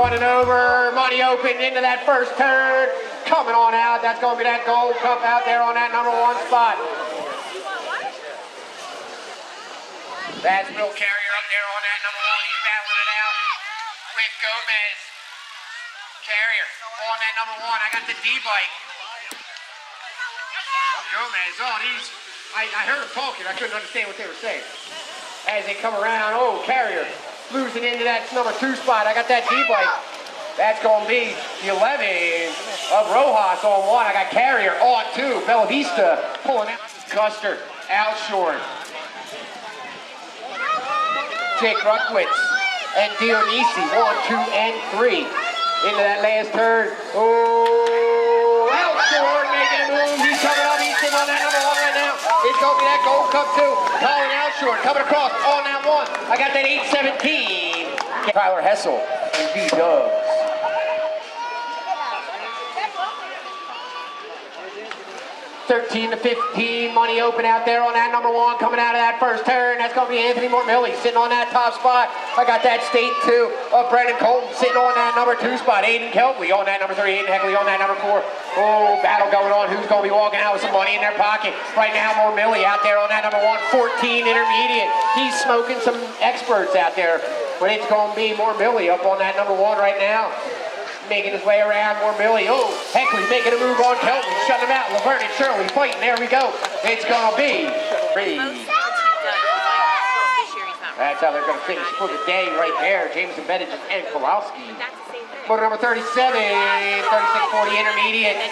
1 and over. Money open into that first turn. Coming on out. That's going to be that gold cup out there on that number 1 spot. That's Will Carrier up there on that number 1. He's battling it out with Gomez. Carrier on that number 1. I got the D-bike. Gomez on. I heard him talking. I couldn't understand what they were saying. As they come around, oh, Carrier losing into that number 2 spot. I got that D-bike. That's going to be the 11 of Rojas on 1. I got Carrier on 2. Bella Vista pulling out. Custer out short. Jake Ruckwitz and Dionisi, 1, 2, and 3. Into that last turn. Oh, out short, making a move. He's coming up. He's sitting on that number 1 right now. It's going to be that gold cup too. Colin Outshort coming across on that 1. I got that 8-17. Tyler Hessel and B-Dubs. 13 to 15, money open out there on that number 1, coming out of that first turn. That's going to be Anthony Mormilli sitting on that top spot. I got that state 2 of Brendan Colton sitting on that number 2 spot. Aiden Keltley on that number 3. Aiden Heckley on that number 4. Oh, battle going on. Who's going to be walking out with some money in their pocket? Right now, Mormilli out there on that number 1, 14 intermediate. He's smoking some experts out there, but it's going to be Mormilli up on that number 1 right now. Making his way around, Mormilli. Oh, Heckley making a move on Kelton, shutting him out. Laverne and Shirley fighting. There we go. It's going to be 3. That's how they're going to finish for the day right there. Jameson Bennett and Kowalski. Motor number 37, 3640 intermediate.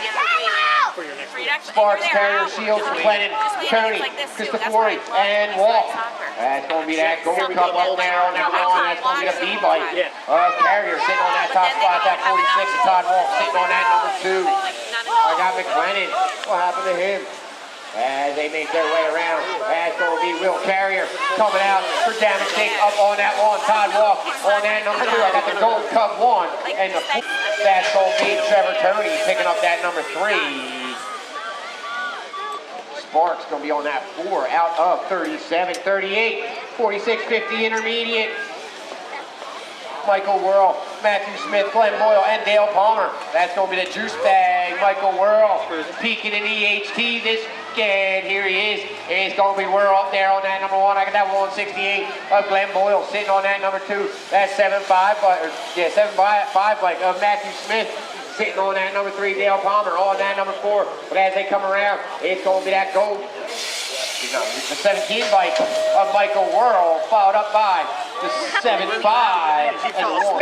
Sparks, Carrier, Shields, Glennon, Tony, Christopher, and Walt. That's going to be that gold cup up there on that 1. That's going to be the B-bike. Carrier sitting on that top spot. That 46 of Todd Walt sitting on that number 2. I got McLennan. What happened to him? As they make their way around, that's going to be Will Carrier coming out for damage take up on that 1. Todd Walt on that number 2. I got the gold cup 1. And that's going to be Trevor Tony picking up that number 3. Sparks going to be on that 4 out of 37, 38, 46, 50 intermediate. Michael Whirl, Matthew Smith, Glenn Boyle, and Dale Palmer. That's going to be the juice bag. Michael Whirl peeking in EHT this weekend. Here he is. He's going to be Whirl up there on that number 1. I got that 168 of Glenn Boyle sitting on that number 2. That's 7.5 bike of Matthew Smith. Sitting on that number 3, Dale Palmer, on that number 4. But as they come around, it's going to be that gold. The 17 bike of Michael Whirl, followed up by the 7.5.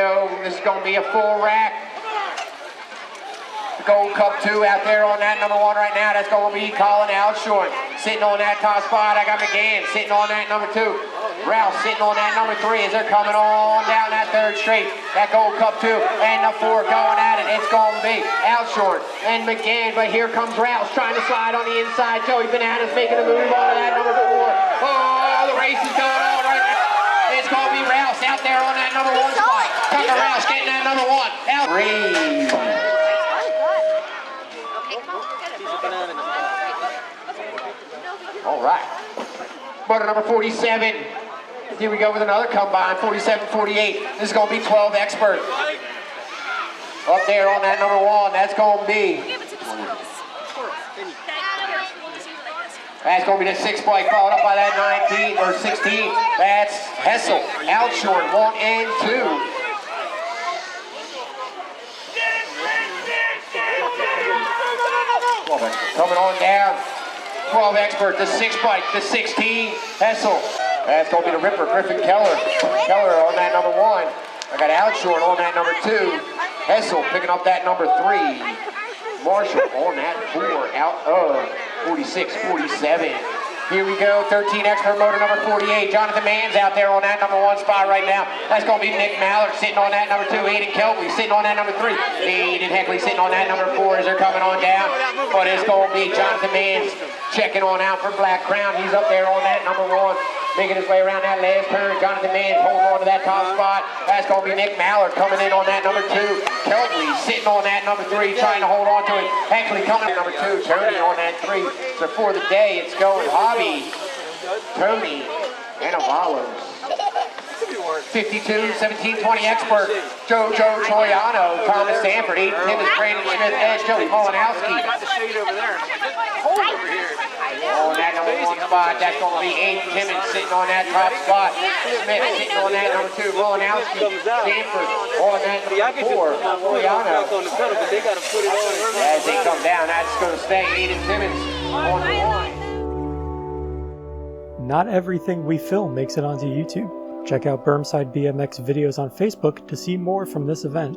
So this is going to be a full rack. The gold cup 2 out there on that number 1 right now. That's going to be Colin Outshort. Sitting on that top spot, I got McGann sitting on that number 2. Ralph sitting on that number 3 as they're coming on down that 3rd straight. That gold cup 2 and the 4 going at it. It's going to be Outshort and McGann, but here comes Ralph trying to slide on the inside. Joey Bananas making a move on that number 4. Oh, the race is going on right now. It's going to be Rouse out there on that number 1 spot. Tucker Rouse getting that number 1. Out. 3. All right. Motor number 47. Here we go with another combine, 47-48. This is going to be 12 expert. Up there on that number 1, that's going to be. That's going to be the 6 bike, followed up by that 19 or 16. That's Hessel, Outshort, 1 and 2. Coming on down. 12 expert, the 6 bike, the 16, Hessel. That's going to be the Ripper, Griffin Keller. Keller on that number 1. I got Outshort on that number 2. Hessel picking up that number 3. Marshall on that 4 out of 46, 47. Here we go, 13 expert motor number 48. Jonathan Mann's out there on that number 1 spot right now. That's going to be Nick Mallard sitting on that number 2. Aiden Keltley sitting on that number 3. Aiden Heckley sitting on that number 4 as they're coming on down. But it's going to be Jonathan Mann's checking on out for Black Crown. He's up there on that number 1. Making his way around that last turn. Jonathan Mann's holding on to that top spot. That's going to be Nick Mallard coming in on that number 2. Keltley sitting on that number 3, trying to hold on to it. Heckley coming in number 2. Tony on that 3. So for the day, it's going Hobby, Tony, and Avalos. 52, 17, 20 expert, Jojo Troiano, Thomas Sanford, 8 Timmons, Brandon Smith, Edge, Joey Molinowski. Oh, that number 1 spot, that's going to be 8 Timmons sitting on that top spot. Smith sitting on that number 2, Molinowski, Sanford on that number 4, Troiano. As they come down, that's going to stay 8 Timmons on the line. Not everything we film makes it onto YouTube. Check out Bermside BMX videos on Facebook to see more from this event.